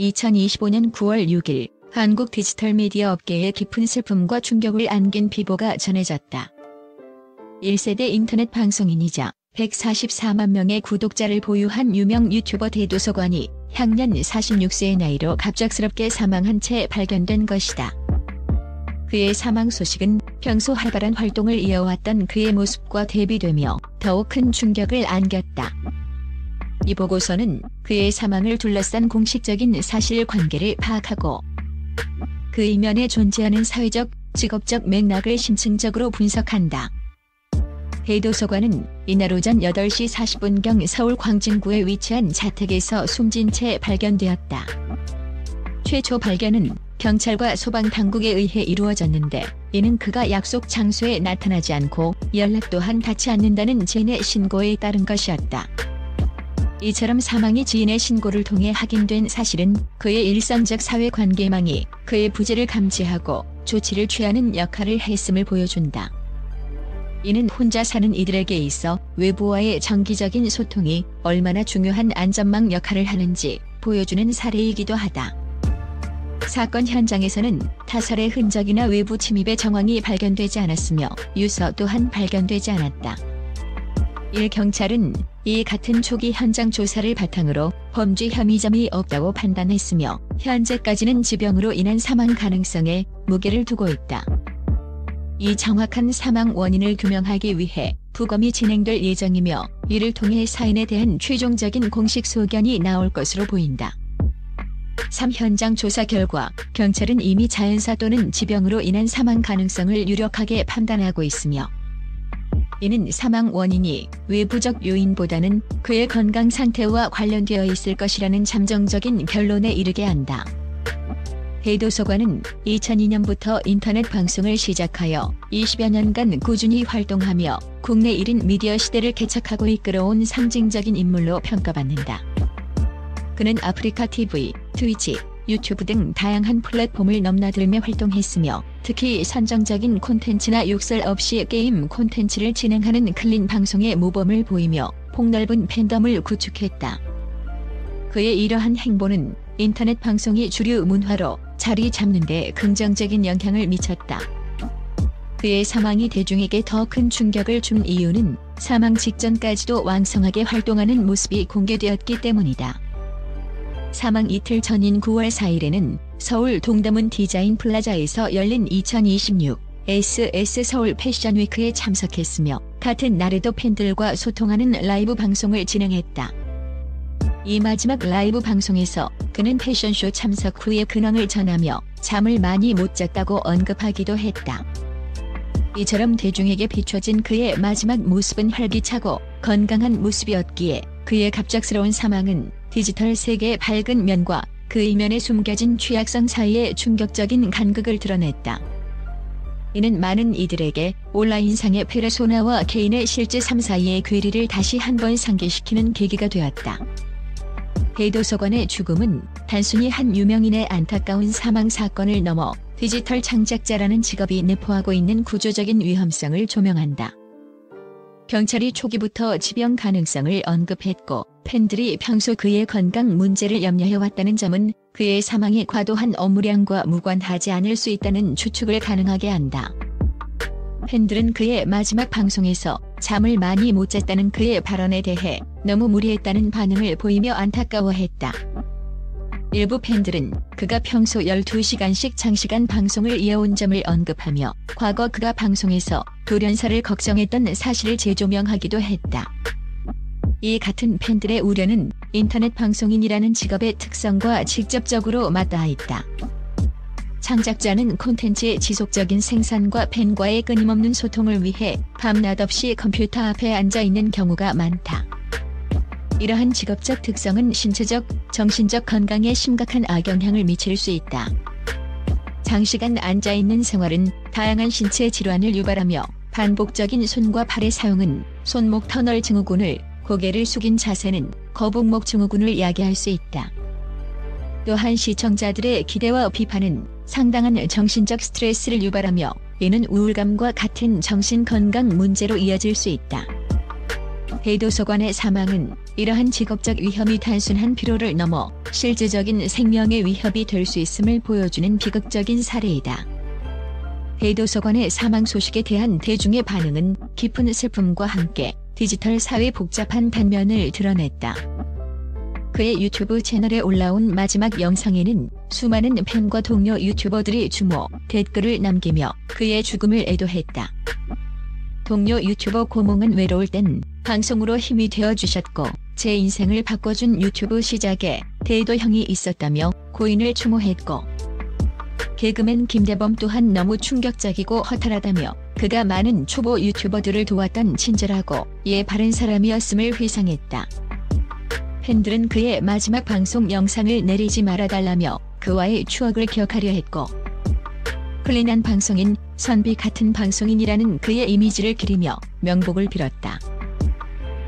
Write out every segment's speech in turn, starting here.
2025년 9월 6일 한국 디지털 미디어 업계에 깊은 슬픔과 충격을 안긴 비보가 전해졌다. 1세대 인터넷 방송인이자 144만 명의 구독자를 보유한 유명 유튜버 대도서관이 향년 46세의 나이로 갑작스럽게 사망한 채 발견된 것이다. 그의 사망 소식은 평소 활발한 활동을 이어왔던 그의 모습과 대비되며 더욱 큰 충격을 안겼다. 이 보고서는 그의 사망을 둘러싼 공식적인 사실관계를 파악하고 그 이면에 존재하는 사회적, 직업적 맥락을 심층적으로 분석한다. 대도서관은 이날 오전 8시 40분경 서울 광진구에 위치한 자택에서 숨진 채 발견되었다. 최초 발견은 경찰과 소방당국에 의해 이루어졌는데 이는 그가 약속 장소에 나타나지 않고 연락 또한 닿지 않는다는 지인의 신고에 따른 것이었다. 이처럼 사망이 지인의 신고를 통해 확인된 사실은 그의 일상적 사회관계망이 그의 부재를 감지하고 조치를 취하는 역할을 했음을 보여준다. 이는 혼자 사는 이들에게 있어 외부와의 정기적인 소통이 얼마나 중요한 안전망 역할을 하는지 보여주는 사례이기도 하다. 사건 현장에서는 타살의 흔적이나 외부 침입의 정황이 발견되지 않았으며 유서 또한 발견되지 않았다. 일 경찰은 이 같은 초기 현장 조사를 바탕으로 범죄 혐의점이 없다고 판단했으며 현재까지는 지병으로 인한 사망 가능성에 무게를 두고 있다. 이 정확한 사망 원인을 규명하기 위해 부검이 진행될 예정이며 이를 통해 사인에 대한 최종적인 공식 소견이 나올 것으로 보인다. 3. 현장 조사 결과 경찰은 이미 자연사 또는 지병으로 인한 사망 가능성을 유력하게 판단하고 있으며 이는 사망 원인이 외부적 요인보다는 그의 건강 상태와 관련되어 있을 것이라는 잠정적인 결론에 이르게 한다. 대도서관은 2002년부터 인터넷 방송을 시작하여 20여 년간 꾸준히 활동하며 국내 1인 미디어 시대를 개척하고 이끌어온 상징적인 인물로 평가받는다. 그는 아프리카 TV, 트위치, 유튜브 등 다양한 플랫폼을 넘나들며 활동했으며 특히 선정적인 콘텐츠나 욕설 없이 게임 콘텐츠를 진행하는 클린 방송의 모범을 보이며 폭넓은 팬덤을 구축했다. 그의 이러한 행보는 인터넷 방송이 주류 문화로 자리 잡는 데 긍정적인 영향을 미쳤다. 그의 사망이 대중에게 더 큰 충격을 준 이유는 사망 직전까지도 왕성하게 활동하는 모습이 공개되었기 때문이다. 사망 이틀 전인 9월 4일에는 서울 동대문 디자인 플라자에서 열린 2026 SS 서울 패션위크에 참석했으며 같은 날에도 팬들과 소통하는 라이브 방송을 진행했다. 이 마지막 라이브 방송에서 그는 패션쇼 참석 후에 근황을 전하며 잠을 많이 못 잤다고 언급하기도 했다. 이처럼 대중에게 비춰진 그의 마지막 모습은 활기차고 건강한 모습이었기에 그의 갑작스러운 사망은 디지털 세계의 밝은 면과 그 이면에 숨겨진 취약성 사이의 충격적인 간극을 드러냈다. 이는 많은 이들에게 온라인상의 페르소나와 개인의 실제 삶 사이의 괴리를 다시 한번 상기시키는 계기가 되었다. 대도서관의 죽음은 단순히 한 유명인의 안타까운 사망 사건을 넘어 디지털 창작자라는 직업이 내포하고 있는 구조적인 위험성을 조명한다. 경찰이 초기부터 지병 가능성을 언급했고 팬들이 평소 그의 건강 문제를 염려해왔다는 점은 그의 사망이 과도한 업무량과 무관하지 않을 수 있다는 추측을 가능하게 한다. 팬들은 그의 마지막 방송에서 잠을 많이 못 잤다는 그의 발언에 대해 너무 무리했다는 반응을 보이며 안타까워했다. 일부 팬들은 그가 평소 12시간씩 장시간 방송을 이어온 점을 언급하며 과거 그가 방송에서 돌연사를 걱정했던 사실을 재조명하기도 했다. 이 같은 팬들의 우려는 인터넷 방송인이라는 직업의 특성과 직접적으로 맞닿아 있다. 창작자는 콘텐츠의 지속적인 생산과 팬과의 끊임없는 소통을 위해 밤낮 없이 컴퓨터 앞에 앉아 있는 경우가 많다. 이러한 직업적 특성은 신체적, 정신적 건강에 심각한 악영향을 미칠 수 있다. 장시간 앉아있는 생활은 다양한 신체 질환을 유발하며 반복적인 손과 팔의 사용은 손목 터널 증후군을, 고개를 숙인 자세는 거북목 증후군을 야기할 수 있다. 또한 시청자들의 기대와 비판은 상당한 정신적 스트레스를 유발하며 이는 우울감과 같은 정신건강 문제로 이어질 수 있다. 대도서관의 사망은 이러한 직업적 위험이 단순한 피로를 넘어 실질적인 생명의 위협이 될 수 있음을 보여주는 비극적인 사례이다. 대도서관의 사망 소식에 대한 대중의 반응은 깊은 슬픔과 함께 디지털 사회의 복잡한 단면을 드러냈다. 그의 유튜브 채널에 올라온 마지막 영상에는 수많은 팬과 동료 유튜버들이 주모, 댓글을 남기며 그의 죽음을 애도했다. 동료 유튜버 고몽은 외로울 땐 방송으로 힘이 되어주셨고 제 인생을 바꿔준 유튜브 시작에 대도형이 있었다며 고인을 추모했고, 개그맨 김대범 또한 너무 충격적이고 허탈하다며 그가 많은 초보 유튜버들을 도왔던 친절하고 예 바른 사람이었음을 회상했다. 팬들은 그의 마지막 방송 영상을 내리지 말아달라며 그와의 추억을 기억하려 했고, 클린한 방송인, 선비 같은 방송인이라는 그의 이미지를 기리며 명복을 빌었다.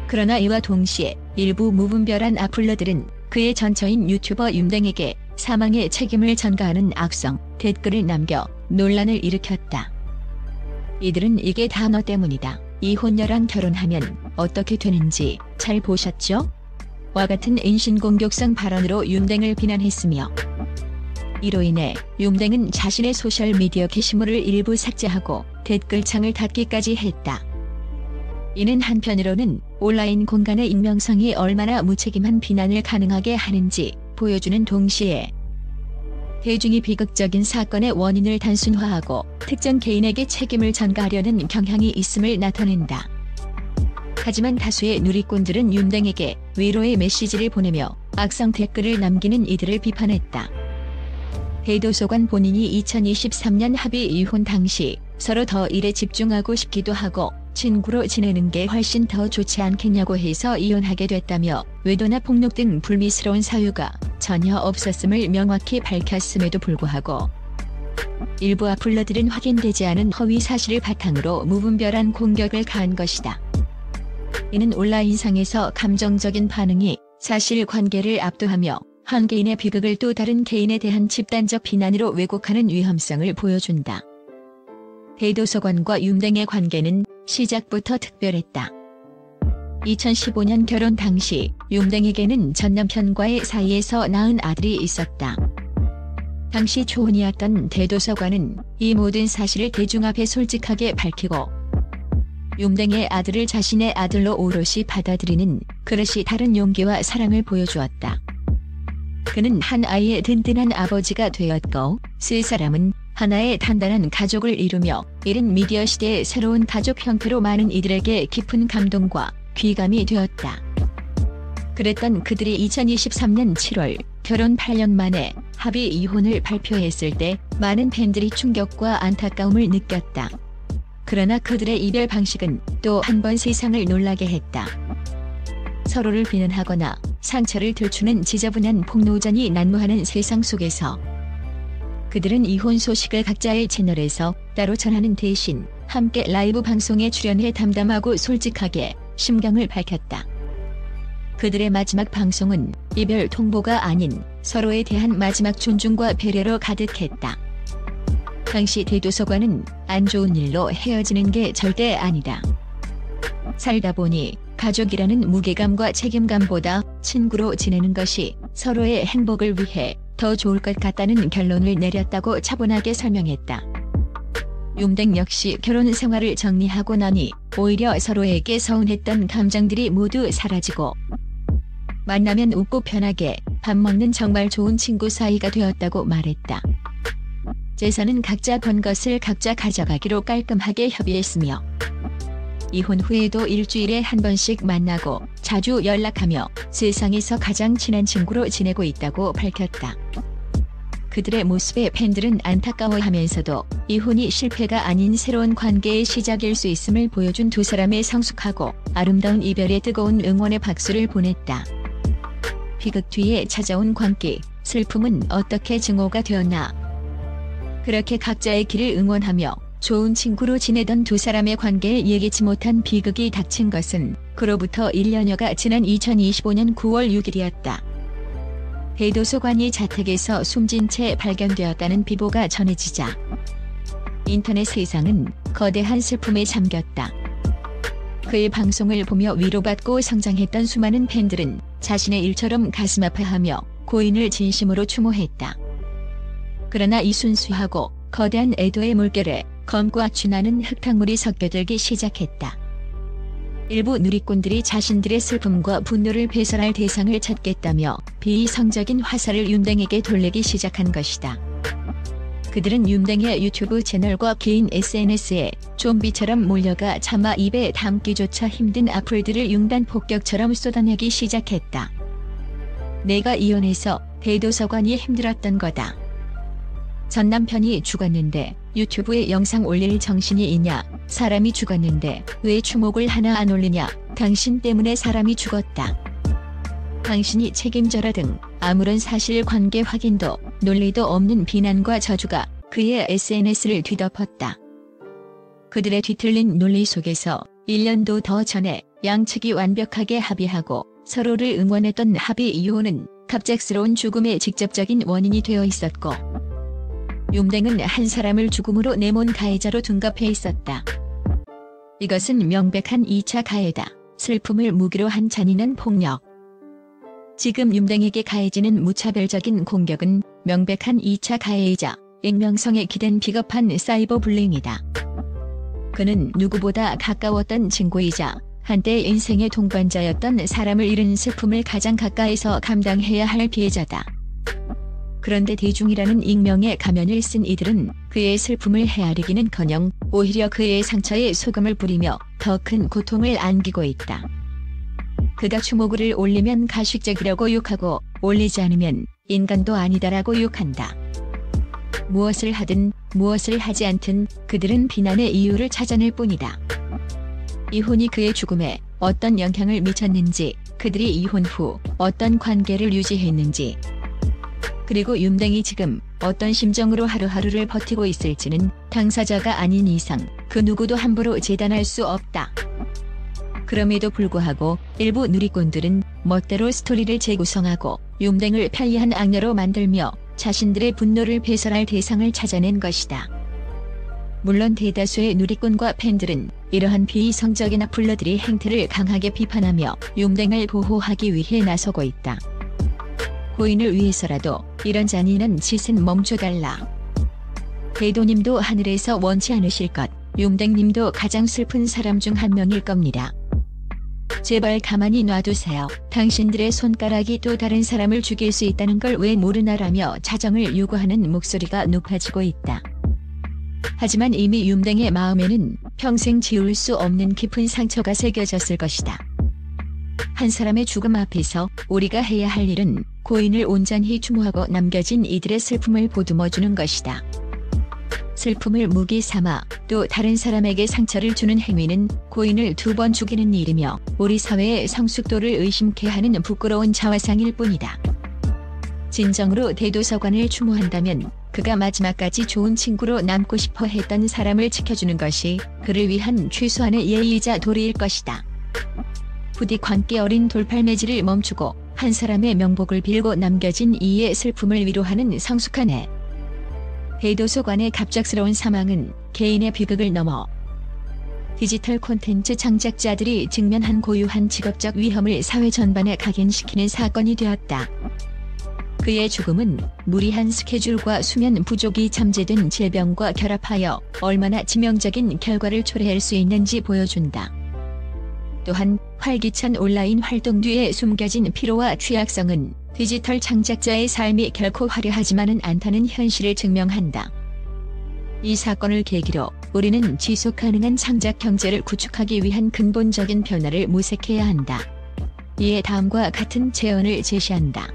그러나 이와 동시에 일부 무분별한 악플러들은 그의 전처인 유튜버 윤댕에게 사망의 책임을 전가하는 악성 댓글을 남겨 논란을 일으켰다. 이들은 이게 다 너 때문이다. 이혼녀랑 결혼하면 어떻게 되는지 잘 보셨죠? 와 같은 인신공격성 발언으로 윤댕을 비난했으며, 이로 인해 윤댕은 자신의 소셜미디어 게시물을 일부 삭제하고 댓글창을 닫기까지 했다. 이는 한편으로는 온라인 공간의 익명성이 얼마나 무책임한 비난을 가능하게 하는지 보여주는 동시에 대중이 비극적인 사건의 원인을 단순화하고 특정 개인에게 책임을 전가하려는 경향이 있음을 나타낸다. 하지만 다수의 누리꾼들은 윤댕에게 위로의 메시지를 보내며 악성 댓글을 남기는 이들을 비판했다. 대도서관 본인이 2023년 합의 이혼 당시 서로 더 일에 집중하고 싶기도 하고 친구로 지내는 게 훨씬 더 좋지 않겠냐고 해서 이혼하게 됐다며 외도나 폭력 등 불미스러운 사유가 전혀 없었음을 명확히 밝혔음에도 불구하고 일부 악플러들은 확인되지 않은 허위 사실을 바탕으로 무분별한 공격을 가한 것이다. 이는 온라인상에서 감정적인 반응이 사실관계를 압도하며 한 개인의 비극을 또 다른 개인에 대한 집단적 비난으로 왜곡하는 위험성을 보여준다. 대도서관과 윤댕의 관계는 시작부터 특별했다. 2015년 결혼 당시 윤댕에게는 전 남편과의 사이에서 낳은 아들이 있었다. 당시 초혼이었던 대도서관은 이 모든 사실을 대중 앞에 솔직하게 밝히고 윤댕의 아들을 자신의 아들로 오롯이 받아들이는 그릇이 다른 용기와 사랑을 보여주었다. 그는 한 아이의 든든한 아버지가 되었고 세 사람은 하나의 단단한 가족을 이루며 이른 미디어 시대의 새로운 가족 형태로 많은 이들에게 깊은 감동과 귀감이 되었다. 그랬던 그들이 2023년 7월 결혼 8년 만에 합의 이혼을 발표했을 때 많은 팬들이 충격과 안타까움을 느꼈다. 그러나 그들의 이별 방식은 또 한 번 세상을 놀라게 했다. 서로를 비난하거나 상처를 들추는 지저분한 폭로전이 난무하는 세상 속에서 그들은 이혼 소식을 각자의 채널에서 따로 전하는 대신 함께 라이브 방송에 출연해 담담하고 솔직하게 심경을 밝혔다. 그들의 마지막 방송은 이별 통보가 아닌 서로에 대한 마지막 존중과 배려로 가득했다. 당시 대도서관은 안 좋은 일로 헤어지는 게 절대 아니다. 살다 보니 가족이라는 무게감과 책임감보다 친구로 지내는 것이 서로의 행복을 위해 더 좋을 것 같다는 결론을 내렸다고 차분하게 설명했다. 윤댕 역시 결혼 생활을 정리하고 나니 오히려 서로에게 서운했던 감정들이 모두 사라지고 만나면 웃고 편하게 밥 먹는 정말 좋은 친구 사이가 되었다고 말했다. 재산은 각자 번 것을 각자 가져가기로 깔끔하게 협의했으며 이혼 후에도 일주일에 한 번씩 만나고 자주 연락하며 세상에서 가장 친한 친구로 지내고 있다고 밝혔다. 그들의 모습에 팬들은 안타까워하면서도 이혼이 실패가 아닌 새로운 관계의 시작일 수 있음을 보여준 두 사람의 성숙하고 아름다운 이별에 뜨거운 응원의 박수를 보냈다. 비극 뒤에 찾아온 광기, 슬픔은 어떻게 증오가 되었나. 그렇게 각자의 길을 응원하며 좋은 친구로 지내던 두 사람의 관계를 예기치 못한 비극이 닥친 것은 그로부터 1년여가 지난 2025년 9월 6일이었다. 대도서관이 자택에서 숨진 채 발견되었다는 비보가 전해지자 인터넷 세상은 거대한 슬픔에 잠겼다. 그의 방송을 보며 위로받고 성장했던 수많은 팬들은 자신의 일처럼 가슴 아파하며 고인을 진심으로 추모했다. 그러나 이 순수하고 거대한 애도의 물결에 검과 쥐나는 흙탕물이 섞여들기 시작했다. 일부 누리꾼들이 자신들의 슬픔과 분노를 배설할 대상을 찾겠다며 비이성적인 화살을 윤댕에게 돌리기 시작한 것이다. 그들은 윤댕의 유튜브 채널과 개인 SNS에 좀비처럼 몰려가 차마 입에 담기조차 힘든 악플들을 융단 폭격처럼 쏟아내기 시작했다. 내가 이혼해서 대도서관이 힘들었던 거다. 전 남편이 죽었는데 유튜브에 영상 올릴 정신이 있냐? 사람이 죽었는데 왜 추목을 하나 안 올리냐? 당신 때문에 사람이 죽었다. 당신이 책임져라 등 아무런 사실관계 확인도 논리도 없는 비난과 저주가 그의 SNS를 뒤덮었다. 그들의 뒤틀린 논리 속에서 1년도 더 전에 양측이 완벽하게 합의하고 서로를 응원했던 합의 이혼은 갑작스러운 죽음의 직접적인 원인이 되어 있었고, 윤댕은 한 사람을 죽음으로 내몬 가해자로 둔갑해 있었다. 이것은 명백한 2차 가해다. 슬픔을 무기로 한 잔인한 폭력. 지금 윤댕에게 가해지는 무차별적인 공격은 명백한 2차 가해이자 익명성에 기댄 비겁한 사이버 불링이다. 그는 누구보다 가까웠던 친구이자 한때 인생의 동반자였던 사람을 잃은 슬픔을 가장 가까이서 감당해야 할 피해자다. 그런데 대중이라는 익명의 가면을 쓴 이들은 그의 슬픔을 헤아리기는커녕 오히려 그의 상처에 소금을 뿌리며 더 큰 고통을 안기고 있다. 그가 추모글을 올리면 가식적이라고 욕하고 올리지 않으면 인간도 아니다라고 욕한다. 무엇을 하든 무엇을 하지 않든 그들은 비난의 이유를 찾아낼 뿐이다. 이혼이 그의 죽음에 어떤 영향을 미쳤는지, 그들이 이혼 후 어떤 관계를 유지했는지, 그리고 윤댕이 지금 어떤 심정으로 하루하루를 버티고 있을지는 당사자가 아닌 이상 그 누구도 함부로 재단할 수 없다. 그럼에도 불구하고 일부 누리꾼들은 멋대로 스토리를 재구성하고 윤댕을 편리한 악녀로 만들며 자신들의 분노를 배설할 대상을 찾아낸 것이다. 물론 대다수의 누리꾼과 팬들은 이러한 비이성적인 악플러들의 행태를 강하게 비판하며 윤댕을 보호하기 위해 나서고 있다. 고인을 위해서라도 이런 잔인한 짓은 멈춰달라. 대도님도 하늘에서 원치 않으실 것, 윤댕님도 가장 슬픈 사람 중 한 명일 겁니다. 제발 가만히 놔두세요. 당신들의 손가락이 또 다른 사람을 죽일 수 있다는 걸 왜 모르나라며 자정을 요구하는 목소리가 높아지고 있다. 하지만 이미 윤댕의 마음에는 평생 지울 수 없는 깊은 상처가 새겨졌을 것이다. 한 사람의 죽음 앞에서 우리가 해야 할 일은 고인을 온전히 추모하고 남겨진 이들의 슬픔을 보듬어주는 것이다. 슬픔을 무기 삼아 또 다른 사람에게 상처를 주는 행위는 고인을 2번 죽이는 일이며 우리 사회의 성숙도를 의심케 하는 부끄러운 자화상일 뿐이다. 진정으로 대도서관을 추모한다면 그가 마지막까지 좋은 친구로 남고 싶어 했던 사람을 지켜주는 것이 그를 위한 최소한의 예의이자 도리일 것이다. 부디 관계 어린 돌팔매질을 멈추고 한 사람의 명복을 빌고 남겨진 이의 슬픔을 위로하는 성숙한 애. 대도서관의 갑작스러운 사망은 개인의 비극을 넘어 디지털 콘텐츠 창작자들이 직면한 고유한 직업적 위험을 사회 전반에 각인시키는 사건이 되었다. 그의 죽음은 무리한 스케줄과 수면 부족이 잠재된 질병과 결합하여 얼마나 치명적인 결과를 초래할 수 있는지 보여준다. 또한 활기찬 온라인 활동 뒤에 숨겨진 피로와 취약성은 디지털 창작자의 삶이 결코 화려하지만은 않다는 현실을 증명한다. 이 사건을 계기로 우리는 지속 가능한 창작 경제를 구축하기 위한 근본적인 변화를 모색해야 한다. 이에 다음과 같은 제언을 제시한다.